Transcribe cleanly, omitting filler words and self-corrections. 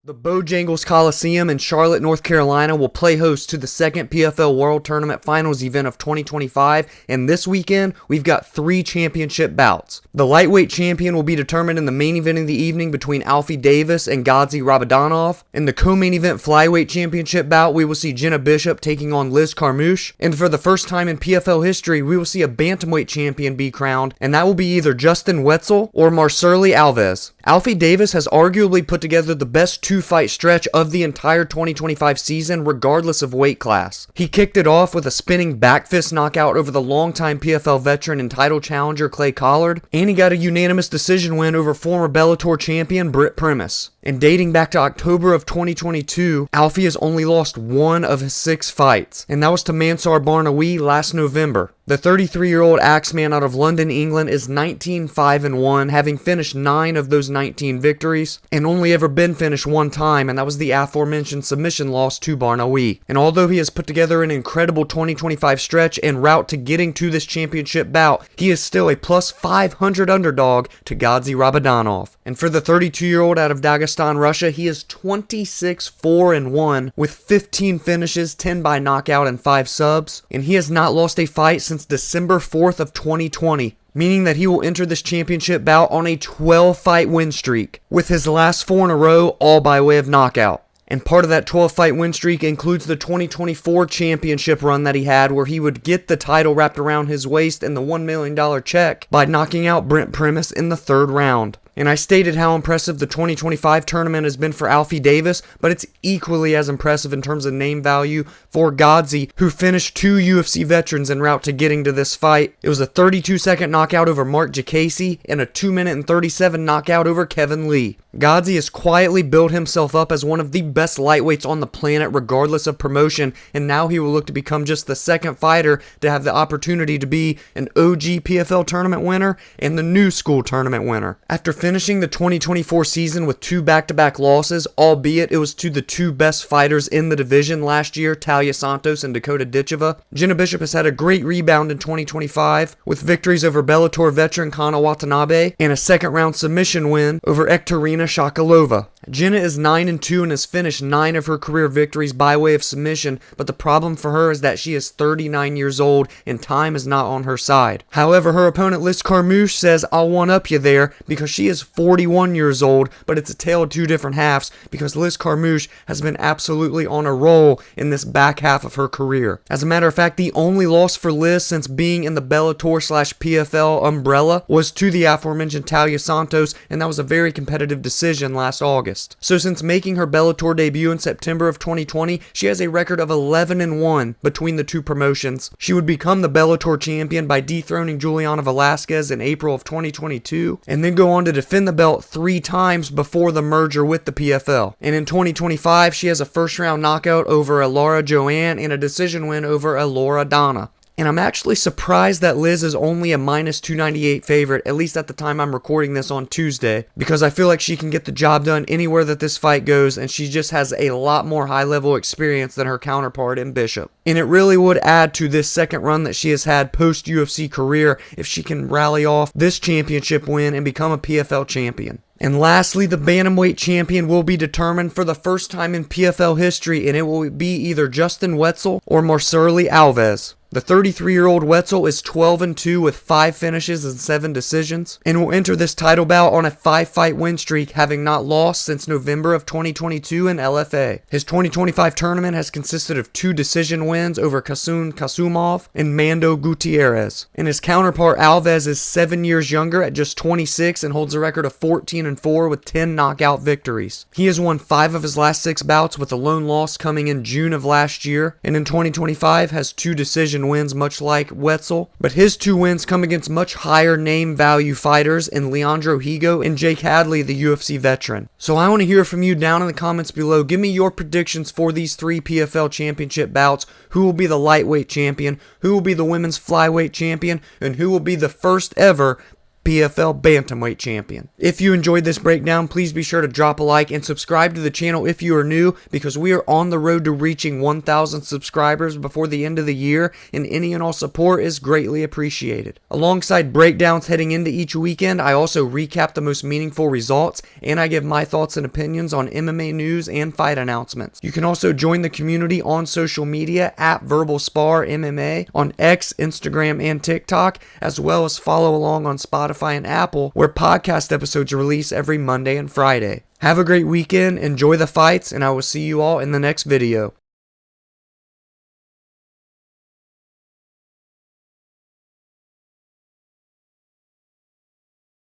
The Bojangles Coliseum in Charlotte, North Carolina will play host to the second PFL World Tournament Finals event of 2025, and this weekend we've got 3 championship bouts. The lightweight champion will be determined in the main event of the evening between Alfie Davis and Gadzhi Rabadanov. In the co-main event flyweight championship bout, we will see Jena Bishop taking on Liz Carmouche, and for the first time in PFL history, we will see a Bantamweight champion be crowned, and that will be either Justin Wetzell or Marcirley Alves. Alfie Davis has arguably put together the best 2-fight stretch of the entire 2025 season, regardless of weight class. He kicked it off with a spinning back fist knockout over the longtime PFL veteran and title challenger Clay Collard, and he got a unanimous decision win over former Bellator champion Britt Primus. And dating back to October of 2022, Alfie has only lost 1 of his 6 fights, and that was to Mansur Barnawi last November. The 33-year-old Axeman out of London, England is 19-5-1, having finished 9 of those 19 victories, and only ever been finished 1 time, and that was the aforementioned submission loss to Barnawi. And although he has put together an incredible 2025 stretch en route to getting to this championship bout, he is still a plus 500 underdog to Gadzhi Rabadanov. And for the 32-year-old out of Dagestan, Russia, he is 26-4-1 with 15 finishes, 10 by knockout, and 5 subs, and he has not lost a fight since December 4th of 2020. Meaning that he will enter this championship bout on a 12-fight win streak, with his last 4 in a row all by way of knockout. And part of that 12-fight win streak includes the 2024 championship run that he had, where he would get the title wrapped around his waist and the $1 million check by knocking out Britt Primus in the 3rd round. And I stated how impressive the 2025 tournament has been for Alfie Davis, but it's equally as impressive in terms of name value for Gadzhi, who finished 2 UFC veterans en route to getting to this fight. It was a 32-second knockout over Mark Jacasey and a 2-minute and 37 knockout over Kevin Lee. Gadzhi has quietly built himself up as one of the best lightweights on the planet regardless of promotion, and now he will look to become just the second fighter to have the opportunity to be an OG PFL tournament winner and the new school tournament winner. After finishing the 2024 season with 2 back-to-back losses, albeit it was to the 2 best fighters in the division last year, Talia Santos and Dakota Ditcheva, Jena Bishop has had a great rebound in 2025 with victories over Bellator veteran Kana Watanabe and a second-round submission win over Ekterina Shakalova. Jena is 9-2 and has finished 9 of her career victories by way of submission, but the problem for her is that she is 39 years old and time is not on her side. However, her opponent Liz Carmouche says, "I'll one-up you there," because she is 41 years old, but it's a tale of 2 different halves because Liz Carmouche has been absolutely on a roll in this back half of her career. As a matter of fact, the only loss for Liz since being in the Bellator/PFL umbrella was to the aforementioned Talia Santos, and that was a very competitive decision last August. So since making her Bellator debut in September of 2020, she has a record of 11-1 between the 2 promotions. She would become the Bellator champion by dethroning Juliana Velasquez in April of 2022, and then go on to defend the belt 3 times before the merger with the PFL. And in 2025, she has a first-round knockout over Alara Joanne and a decision win over Elora Donna. And I'm actually surprised that Liz is only a minus 298 favorite, at least at the time I'm recording this on Tuesday, because I feel like she can get the job done anywhere that this fight goes, and she just has a lot more high-level experience than her counterpart in Bishop. And it really would add to this second run that she has had post-UFC career if she can rally off this championship win and become a PFL champion. And lastly, the Bantamweight champion will be determined for the first time in PFL history, and it will be either Justin Wetzell or Marcirley Alves. The 33-year-old Wetzell is 12-2 with 5 finishes and 7 decisions, and will enter this title bout on a 5-fight win streak, having not lost since November of 2022 in LFA. His 2025 tournament has consisted of 2 decision wins over Kasun Kasumov and Mando Gutierrez, and his counterpart Alves is 7 years younger at just 26 and holds a record of 14-4 with 10 knockout victories. He has won 5 of his last 6 bouts, with a lone loss coming in June of last year, and in 2025 has 2 decision wins much like Wetzell, but his 2 wins come against much higher name value fighters in Leandro Higo and Jake Hadley, the UFC veteran. So I want to hear from you down in the comments below. Give me your predictions for these 3 PFL championship bouts. Who will be the lightweight champion? Who will be the women's flyweight champion? And who will be the first ever PFL Bantamweight champion. If you enjoyed this breakdown, please be sure to drop a like and subscribe to the channel if you are new, because we are on the road to reaching 1,000 subscribers before the end of the year, and any and all support is greatly appreciated. Alongside breakdowns heading into each weekend, I also recap the most meaningful results, and I give my thoughts and opinions on MMA news and fight announcements. You can also join the community on social media at Verbal Spar MMA on X, Instagram, and TikTok, as well as follow along on Spotify and Apple, where podcast episodes release every Monday and Friday. Have a great weekend, enjoy the fights, and I will see you all in the next video.